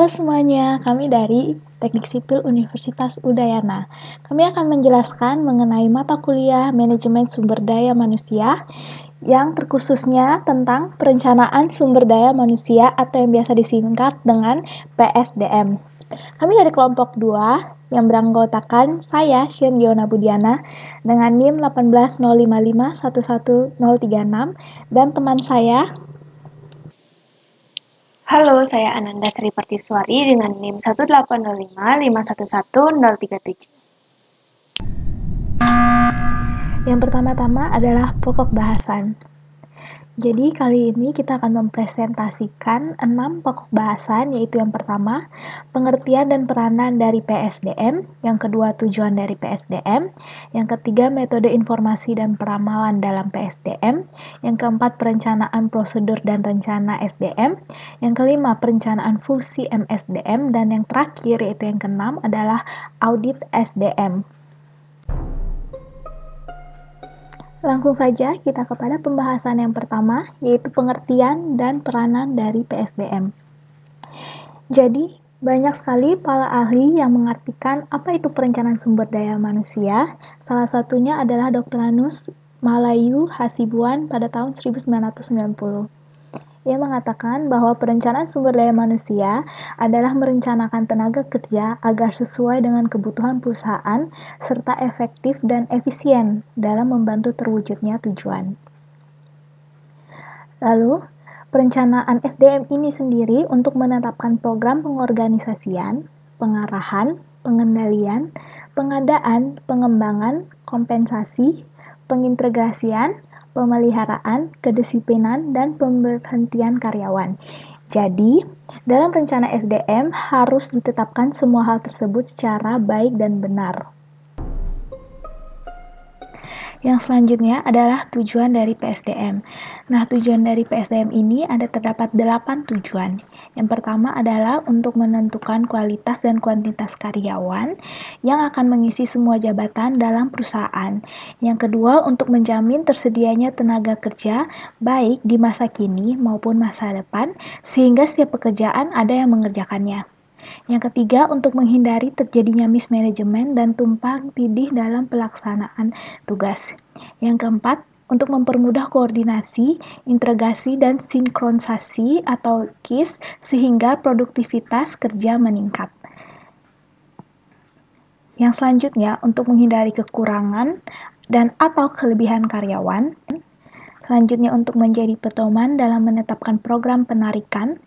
Halo semuanya, kami dari Teknik Sipil Universitas Udayana. Kami akan menjelaskan mengenai mata kuliah Manajemen Sumber Daya Manusia yang terkhususnya tentang perencanaan sumber daya manusia atau yang biasa disingkat dengan PSDM. Kami dari kelompok 2 yang beranggotakan saya, Shen Yona Budiana, dengan NIM 18055111036 dan teman saya, Halo, saya Ananda Sri Pertiswari dengan NIM 18055111037. Yang pertama-tama adalah pokok bahasan. Jadi kali ini kita akan mempresentasikan 6 pokok bahasan, yaitu yang pertama, pengertian dan peranan dari PSDM, yang kedua, tujuan dari PSDM, yang ketiga, metode informasi dan peramalan dalam PSDM, yang keempat, perencanaan prosedur dan rencana SDM, yang kelima, perencanaan fungsi MSDM, dan yang terakhir, yaitu yang keenam, adalah audit SDM. Langsung saja kita kepada pembahasan yang pertama, yaitu pengertian dan peranan dari PSDM. Jadi, banyak sekali para ahli yang mengartikan apa itu perencanaan sumber daya manusia. Salah satunya adalah Dr. Anus Malayu Hasibuan pada tahun 1990. Ia mengatakan bahwa perencanaan sumber daya manusia adalah merencanakan tenaga kerja agar sesuai dengan kebutuhan perusahaan serta efektif dan efisien dalam membantu terwujudnya tujuan. Lalu, perencanaan SDM ini sendiri untuk menetapkan program pengorganisasian, pengarahan, pengendalian, pengadaan, pengembangan, kompensasi, pengintegrasian, pemeliharaan, kedisiplinan, dan pemberhentian karyawan. Jadi, dalam rencana SDM harus ditetapkan semua hal tersebut secara baik dan benar. Yang selanjutnya adalah tujuan dari PSDM. Nah, tujuan dari PSDM ini terdapat 8 tujuan. Yang pertama adalah untuk menentukan kualitas dan kuantitas karyawan yang akan mengisi semua jabatan dalam perusahaan. Yang kedua, untuk menjamin tersedianya tenaga kerja baik di masa kini maupun masa depan, sehingga setiap pekerjaan ada yang mengerjakannya. Yang ketiga, untuk menghindari terjadinya mismanagement dan tumpang tindih dalam pelaksanaan tugas. Yang keempat, untuk mempermudah koordinasi, integrasi, dan sinkronisasi atau KIS sehingga produktivitas kerja meningkat. Yang selanjutnya, untuk menghindari kekurangan dan atau kelebihan karyawan. Selanjutnya, untuk menjadi pedoman dalam menetapkan program penarikan,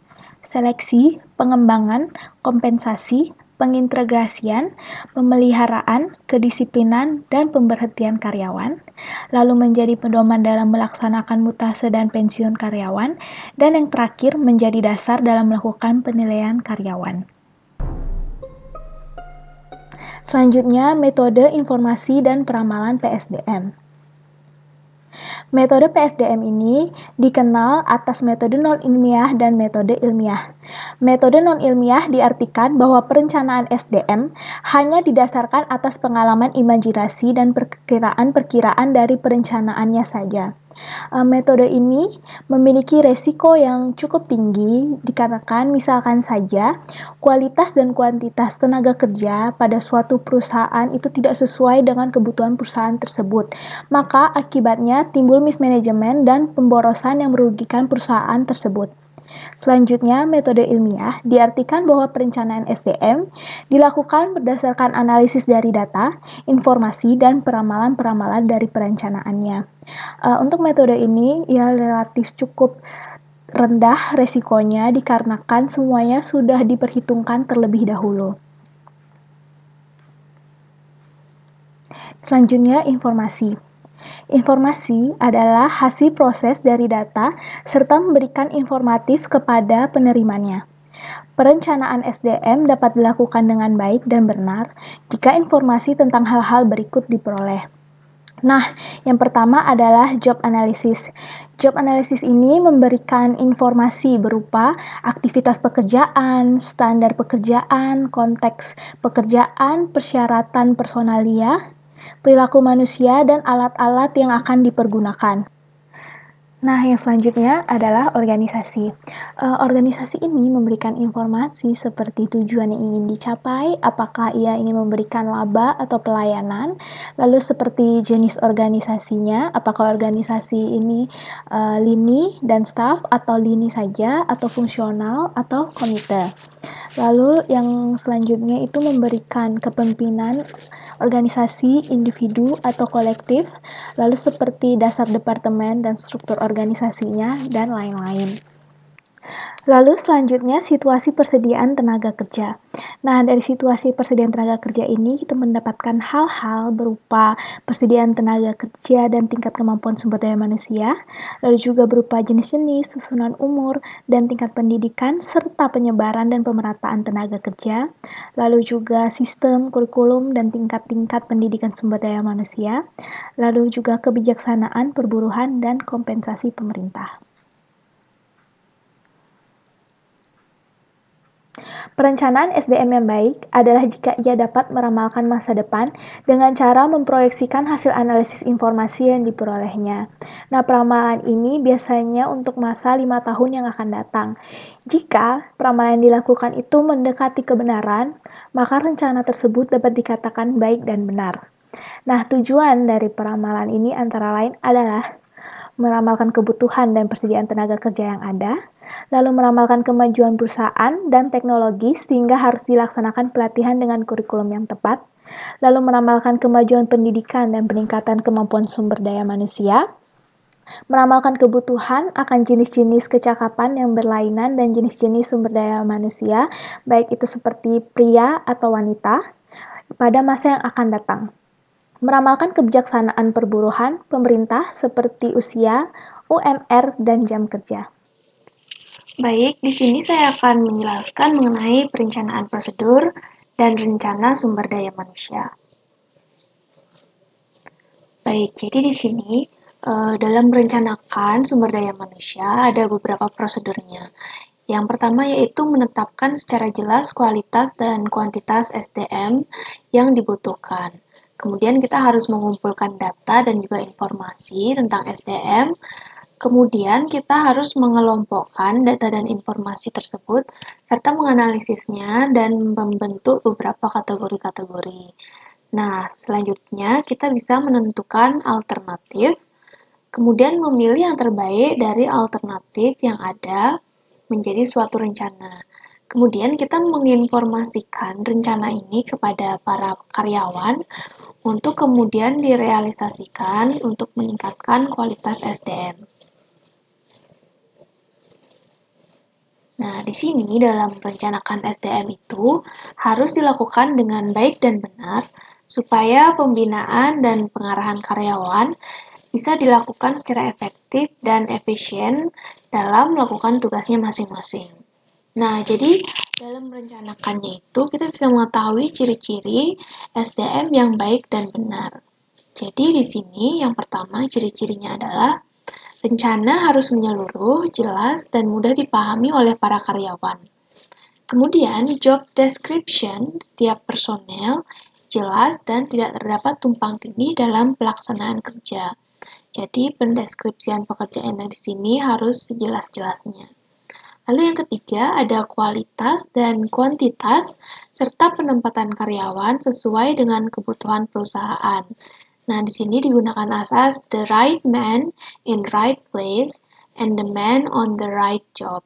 seleksi, pengembangan, kompensasi, pengintegrasian, pemeliharaan, kedisiplinan, dan pemberhentian karyawan, lalu menjadi pedoman dalam melaksanakan mutase dan pensiun karyawan, dan yang terakhir menjadi dasar dalam melakukan penilaian karyawan. Selanjutnya, metode informasi dan peramalan PSDM. Metode PSDM ini dikenal atas metode non-ilmiah dan metode ilmiah. Metode non-ilmiah diartikan bahwa perencanaan SDM hanya didasarkan atas pengalaman imajinasi dan perkiraan-perkiraan dari perencanaannya saja. Metode ini memiliki resiko yang cukup tinggi dikarenakan misalkan saja kualitas dan kuantitas tenaga kerja pada suatu perusahaan itu tidak sesuai dengan kebutuhan perusahaan tersebut. Maka akibatnya timbul mismanagement dan pemborosan yang merugikan perusahaan tersebut. Selanjutnya, metode ilmiah diartikan bahwa perencanaan SDM dilakukan berdasarkan analisis dari data, informasi, dan peramalan-peramalan dari perencanaannya. Untuk metode ini, ya relatif cukup rendah resikonya dikarenakan semuanya sudah diperhitungkan terlebih dahulu. Selanjutnya, informasi. Informasi adalah hasil proses dari data serta memberikan informatif kepada penerimanya. Perencanaan SDM dapat dilakukan dengan baik dan benar jika informasi tentang hal-hal berikut diperoleh. Nah, yang pertama adalah job analysis. Job analysis ini memberikan informasi berupa aktivitas pekerjaan, standar pekerjaan, konteks pekerjaan, persyaratan personalia, perilaku manusia, dan alat-alat yang akan dipergunakan. Nah, yang selanjutnya adalah organisasi. Organisasi ini memberikan informasi seperti tujuan yang ingin dicapai, apakah ia ingin memberikan laba atau pelayanan, lalu seperti jenis organisasinya, apakah organisasi ini lini dan staff, atau lini saja, atau fungsional, atau komite. Lalu yang selanjutnya itu memberikan kepemimpinan organisasi, individu, atau kolektif, lalu seperti dasar departemen dan struktur organisasinya, dan lain-lain. Lalu selanjutnya situasi persediaan tenaga kerja. Nah, dari situasi persediaan tenaga kerja ini kita mendapatkan hal-hal berupa persediaan tenaga kerja dan tingkat kemampuan sumber daya manusia, lalu juga berupa jenis-jenis, susunan umur, dan tingkat pendidikan, serta penyebaran dan pemerataan tenaga kerja, lalu juga sistem, kurikulum, dan tingkat-tingkat pendidikan sumber daya manusia, lalu juga kebijaksanaan, perburuhan, dan kompensasi pemerintah. Perencanaan SDM yang baik adalah jika ia dapat meramalkan masa depan dengan cara memproyeksikan hasil analisis informasi yang diperolehnya. Nah, peramalan ini biasanya untuk masa 5 tahun yang akan datang. Jika peramalan yang dilakukan itu mendekati kebenaran, maka rencana tersebut dapat dikatakan baik dan benar. Nah, tujuan dari peramalan ini antara lain adalah meramalkan kebutuhan dan persediaan tenaga kerja yang ada, lalu meramalkan kemajuan perusahaan dan teknologi sehingga harus dilaksanakan pelatihan dengan kurikulum yang tepat, lalu meramalkan kemajuan pendidikan dan peningkatan kemampuan sumber daya manusia, meramalkan kebutuhan akan jenis-jenis kecakapan yang berlainan dan jenis-jenis sumber daya manusia, baik itu seperti pria atau wanita, pada masa yang akan datang. Meramalkan kebijaksanaan perburuhan pemerintah seperti usia, UMR, dan jam kerja. Baik, di sini saya akan menjelaskan mengenai perencanaan prosedur dan rencana sumber daya manusia. Baik, jadi di sini dalam merencanakan sumber daya manusia ada beberapa prosedurnya. Yang pertama yaitu menetapkan secara jelas kualitas dan kuantitas SDM yang dibutuhkan. Kemudian kita harus mengumpulkan data dan juga informasi tentang SDM. Kemudian kita harus mengelompokkan data dan informasi tersebut serta menganalisisnya dan membentuk beberapa kategori-kategori. Nah, selanjutnya kita bisa menentukan alternatif, kemudian memilih yang terbaik dari alternatif yang ada menjadi suatu rencana. Kemudian kita menginformasikan rencana ini kepada para karyawan untuk kemudian direalisasikan untuk meningkatkan kualitas SDM. Nah, di sini dalam merencanakan SDM itu harus dilakukan dengan baik dan benar supaya pembinaan dan pengarahan karyawan bisa dilakukan secara efektif dan efisien dalam melakukan tugasnya masing-masing. Nah, jadi dalam merencanakannya itu kita bisa mengetahui ciri-ciri SDM yang baik dan benar. Jadi di sini yang pertama ciri-cirinya adalah rencana harus menyeluruh, jelas, dan mudah dipahami oleh para karyawan. Kemudian, job description setiap personel jelas dan tidak terdapat tumpang tindih dalam pelaksanaan kerja. Jadi, pendeskripsian pekerjaan di sini harus sejelas-jelasnya. Lalu yang ketiga ada kualitas dan kuantitas serta penempatan karyawan sesuai dengan kebutuhan perusahaan. Nah, di sini digunakan asas the right man in right place and the man on the right job.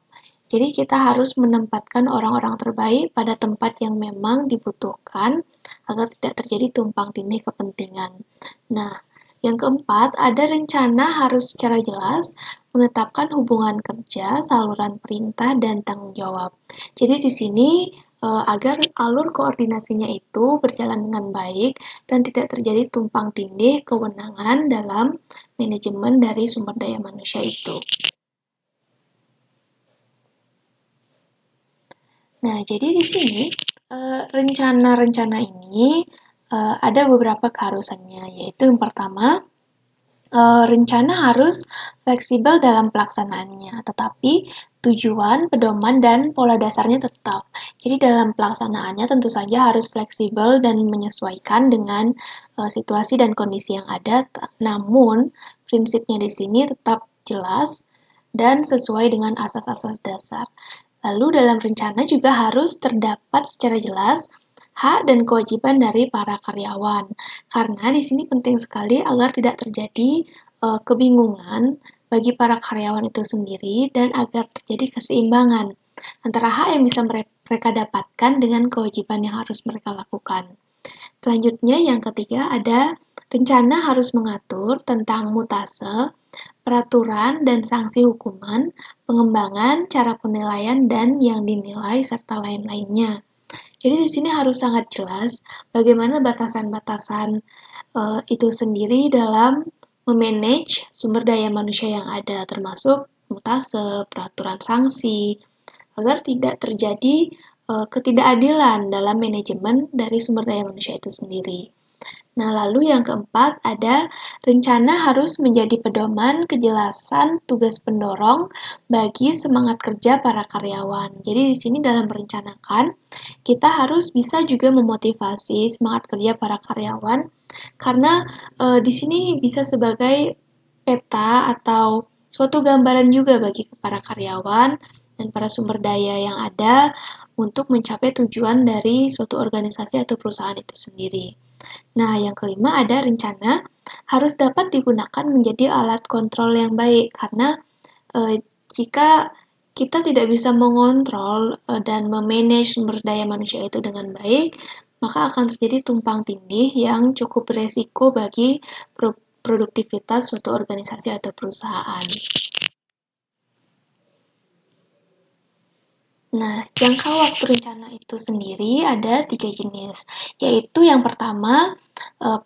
Jadi kita harus menempatkan orang-orang terbaik pada tempat yang memang dibutuhkan agar tidak terjadi tumpang tindih kepentingan. Nah, yang keempat, ada rencana harus secara jelas menetapkan hubungan kerja, saluran perintah, dan tanggung jawab. Jadi di sini agar alur koordinasinya itu berjalan dengan baik dan tidak terjadi tumpang tindih kewenangan dalam manajemen dari sumber daya manusia itu. Nah, jadi di sini rencana-rencana ini ada beberapa keharusannya, yaitu yang pertama, rencana harus fleksibel dalam pelaksanaannya, tetapi tujuan, pedoman, dan pola dasarnya tetap. Jadi dalam pelaksanaannya tentu saja harus fleksibel dan menyesuaikan dengan situasi dan kondisi yang ada, namun prinsipnya di sini tetap jelas dan sesuai dengan asas-asas dasar. Lalu dalam rencana juga harus terdapat secara jelas hak dan kewajiban dari para karyawan. Karena di sini penting sekali agar tidak terjadi kebingungan bagi para karyawan itu sendiri dan agar terjadi keseimbangan antara hak yang bisa mereka dapatkan dengan kewajiban yang harus mereka lakukan. Selanjutnya yang ketiga ada rencana harus mengatur tentang mutase, peraturan dan sanksi hukuman, pengembangan, cara penilaian dan yang dinilai serta lain-lainnya. Jadi di sini harus sangat jelas bagaimana batasan-batasan itu sendiri dalam memanage sumber daya manusia yang ada, termasuk mutase, peraturan sanksi, agar tidak terjadi ketidakadilan dalam manajemen dari sumber daya manusia itu sendiri. Nah, lalu yang keempat ada rencana harus menjadi pedoman kejelasan tugas pendorong bagi semangat kerja para karyawan. Jadi di sini dalam merencanakan, kita harus bisa juga memotivasi semangat kerja para karyawan karena di sini bisa sebagai peta atau suatu gambaran juga bagi para karyawan dan para sumber daya yang ada untuk mencapai tujuan dari suatu organisasi atau perusahaan itu sendiri. Nah, yang kelima ada rencana harus dapat digunakan menjadi alat kontrol yang baik karena jika kita tidak bisa mengontrol dan memanage sumber daya manusia itu dengan baik, maka akan terjadi tumpang tindih yang cukup beresiko bagi produktivitas suatu organisasi atau perusahaan. Nah, jangka waktu rencana itu sendiri ada 3 jenis, yaitu yang pertama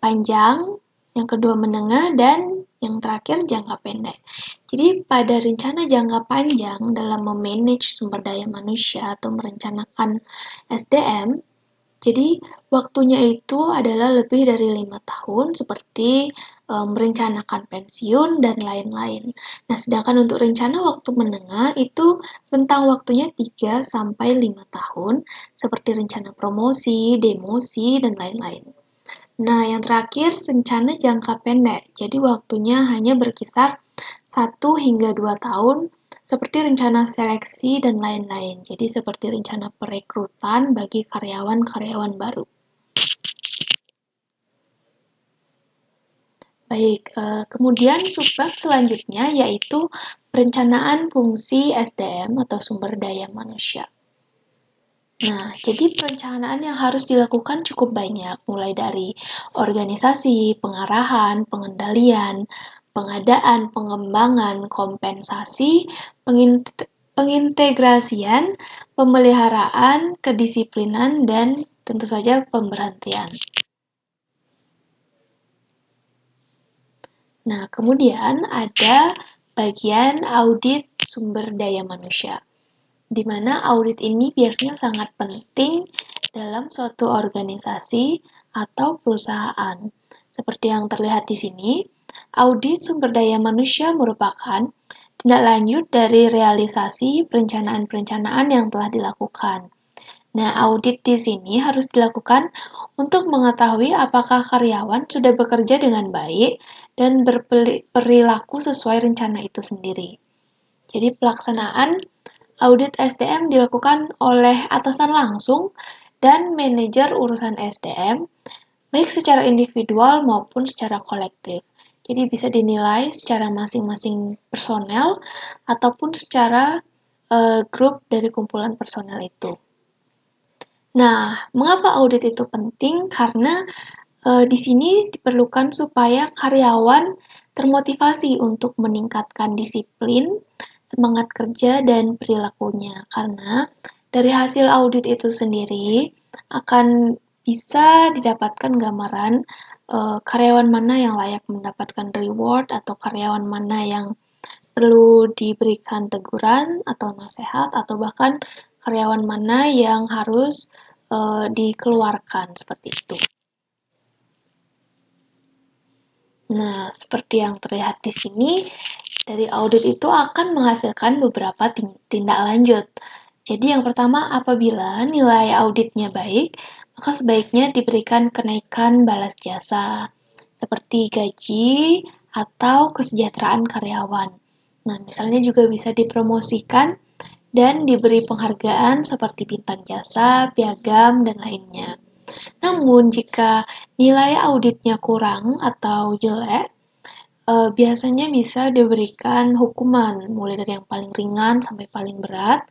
panjang, yang kedua menengah, dan yang terakhir jangka pendek. Jadi pada rencana jangka panjang dalam memanage sumber daya manusia atau merencanakan SDM, jadi waktunya itu adalah lebih dari 5 tahun seperti merencanakan pensiun dan lain-lain. Nah, sedangkan untuk rencana waktu menengah itu rentang waktunya 3-5 tahun seperti rencana promosi, demosi, dan lain-lain. Nah, yang terakhir rencana jangka pendek. Jadi waktunya hanya berkisar 1-2 tahun seperti rencana seleksi dan lain-lain. Jadi seperti rencana perekrutan bagi karyawan-karyawan baru. Baik, kemudian subbab selanjutnya yaitu perencanaan fungsi SDM atau sumber daya manusia. Nah, jadi perencanaan yang harus dilakukan cukup banyak, mulai dari organisasi, pengarahan, pengendalian, pengadaan, pengembangan, kompensasi, pengintegrasian, pemeliharaan, kedisiplinan, dan tentu saja pemberhentian. Nah, kemudian ada bagian audit sumber daya manusia, di mana audit ini biasanya sangat penting dalam suatu organisasi atau perusahaan. Seperti yang terlihat di sini, audit sumber daya manusia merupakan tindak lanjut dari realisasi perencanaan-perencanaan yang telah dilakukan. Nah, audit di sini harus dilakukan untuk mengetahui apakah karyawan sudah bekerja dengan baik dan berperilaku sesuai rencana itu sendiri. Jadi pelaksanaan audit SDM dilakukan oleh atasan langsung dan manajer urusan SDM, baik secara individual maupun secara kolektif. Jadi bisa dinilai secara masing-masing personel ataupun secara grup dari kumpulan personel itu. Nah, mengapa audit itu penting? Karena di sini diperlukan supaya karyawan termotivasi untuk meningkatkan disiplin, semangat kerja, dan perilakunya. Karena dari hasil audit itu sendiri akan bisa didapatkan gambaran karyawan mana yang layak mendapatkan reward atau karyawan mana yang perlu diberikan teguran atau nasihat atau bahkan karyawan mana yang harus dikeluarkan seperti itu. Nah, seperti yang terlihat di sini, dari audit itu akan menghasilkan beberapa tindak lanjut. Jadi yang pertama, apabila nilai auditnya baik, maka sebaiknya diberikan kenaikan balas jasa, seperti gaji atau kesejahteraan karyawan. Nah, misalnya juga bisa dipromosikan dan diberi penghargaan seperti bintang jasa, piagam, dan lainnya. Namun, jika nilai auditnya kurang atau jelek, biasanya bisa diberikan hukuman, mulai dari yang paling ringan sampai paling berat.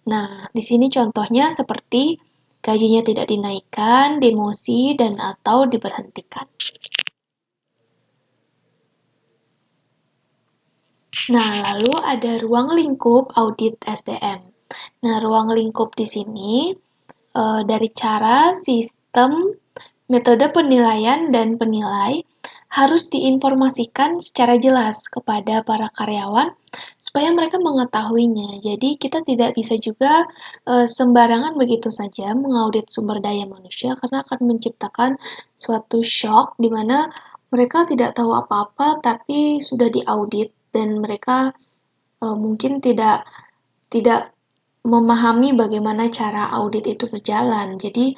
Nah, di sini contohnya seperti gajinya tidak dinaikkan, demosi, dan atau diberhentikan. Nah, lalu ada ruang lingkup audit SDM. Nah, ruang lingkup di sini dari cara, sistem, metode penilaian, dan penilai harus diinformasikan secara jelas kepada para karyawan supaya mereka mengetahuinya. Jadi kita tidak bisa juga sembarangan begitu saja mengaudit sumber daya manusia karena akan menciptakan suatu shock di mana mereka tidak tahu apa-apa tapi sudah diaudit dan mereka mungkin tidak memahami bagaimana cara audit itu berjalan. Jadi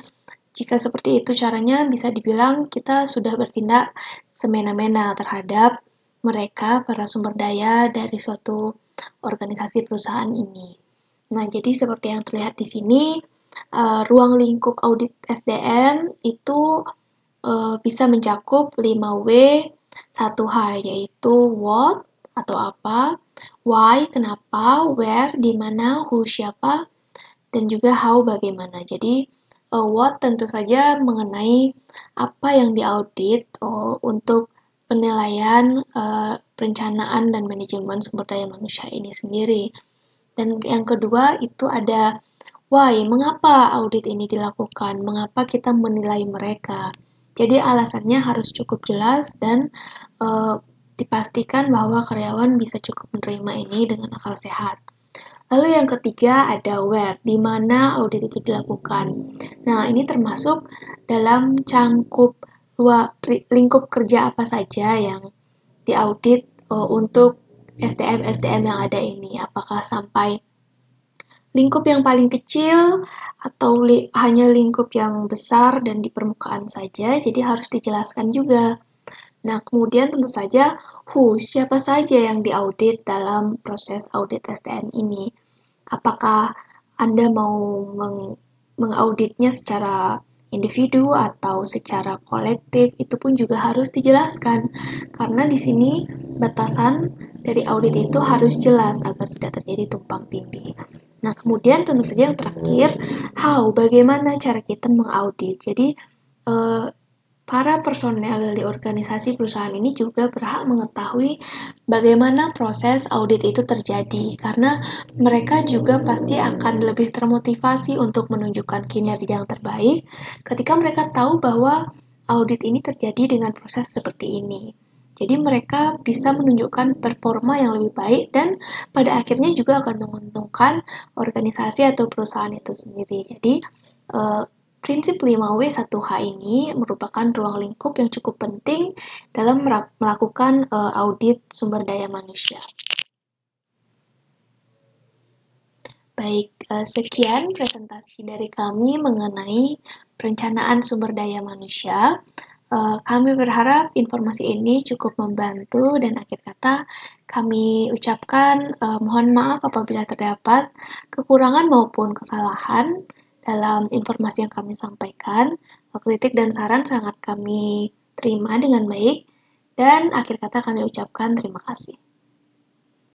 jika seperti itu caranya, bisa dibilang kita sudah bertindak semena-mena terhadap mereka, para sumber daya dari suatu organisasi perusahaan ini. Nah, jadi seperti yang terlihat di sini, ruang lingkup audit SDM itu bisa mencakup 5W, 1H, yaitu what, atau apa, why, kenapa, where, di mana, who, siapa, dan juga how, bagaimana. Jadi, what tentu saja mengenai apa yang diaudit untuk penilaian perencanaan dan manajemen sumber daya manusia ini sendiri. Dan yang kedua itu ada why, mengapa audit ini dilakukan, mengapa kita menilai mereka. Jadi alasannya harus cukup jelas dan dipastikan bahwa karyawan bisa cukup menerima ini dengan akal sehat. Lalu yang ketiga ada where, di mana audit itu dilakukan. Nah, ini termasuk dalam cangkup lingkup kerja apa saja yang diaudit untuk SDM-SDM yang ada ini. Apakah sampai lingkup yang paling kecil atau hanya lingkup yang besar dan di permukaan saja, jadi harus dijelaskan juga. Nah, kemudian tentu saja who, siapa saja yang diaudit dalam proses audit SDM ini. Apakah Anda mau mengauditnya secara individu atau secara kolektif, itu pun juga harus dijelaskan. Karena di sini batasan dari audit itu harus jelas agar tidak terjadi tumpang tindih. Nah, kemudian tentu saja yang terakhir, how, bagaimana cara kita mengaudit. Jadi, para personel di organisasi perusahaan ini juga berhak mengetahui bagaimana proses audit itu terjadi, karena mereka juga pasti akan lebih termotivasi untuk menunjukkan kinerja yang terbaik ketika mereka tahu bahwa audit ini terjadi dengan proses seperti ini. Jadi mereka bisa menunjukkan performa yang lebih baik dan pada akhirnya juga akan menguntungkan organisasi atau perusahaan itu sendiri. Jadi prinsip 5W 1H ini merupakan ruang lingkup yang cukup penting dalam melakukan audit sumber daya manusia. Baik, sekian presentasi dari kami mengenai perencanaan sumber daya manusia. Kami berharap informasi ini cukup membantu dan akhir kata kami ucapkan mohon maaf apabila terdapat kekurangan maupun kesalahan dalam informasi yang kami sampaikan. Kritik dan saran sangat kami terima dengan baik dan akhir kata kami ucapkan terima kasih.